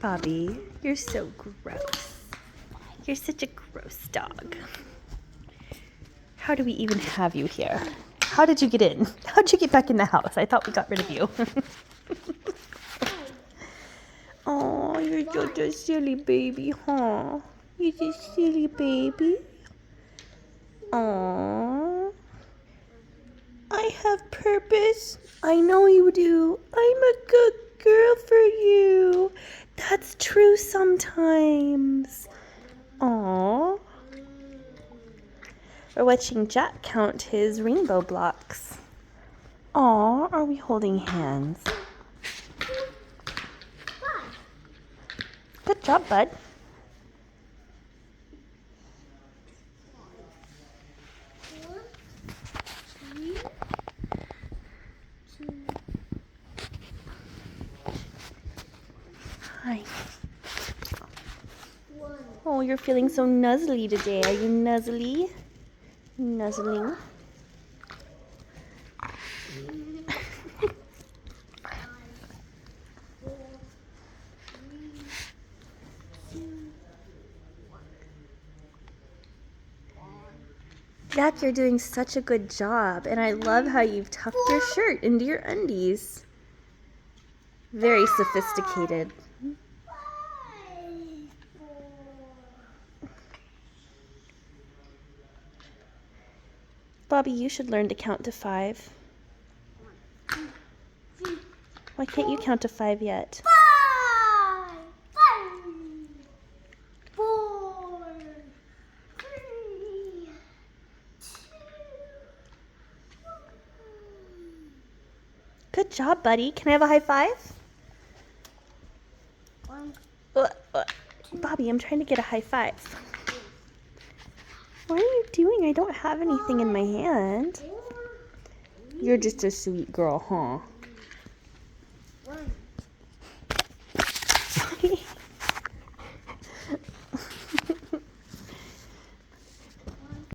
Bobby, you're so gross. You're such a gross dog. How do we even have you here? How did you get in? How did you get back in the house? I thought we got rid of you. Oh, you're such a silly baby, huh? You're a silly baby. Oh, I have purpose. I know you do. I'm a good girl for you. That's true sometimes. Aw. We're watching Jack count his rainbow blocks. Aw, are we holding hands? Good job, bud. Hi. Oh, you're feeling so nuzzly today. Are you nuzzly? Nuzzling? Jack, you're doing such a good job, and I love how you've tucked your shirt into your undies. Very sophisticated. Bobby, you should learn to count to 5. Why can't you count to 5 yet? 5, 4, 3, 2. Good job, buddy. Can I have a high five? 1, Bobby, I'm trying to get a high five. What are you doing? I don't have anything in my hand. You're just a sweet girl, huh? 1.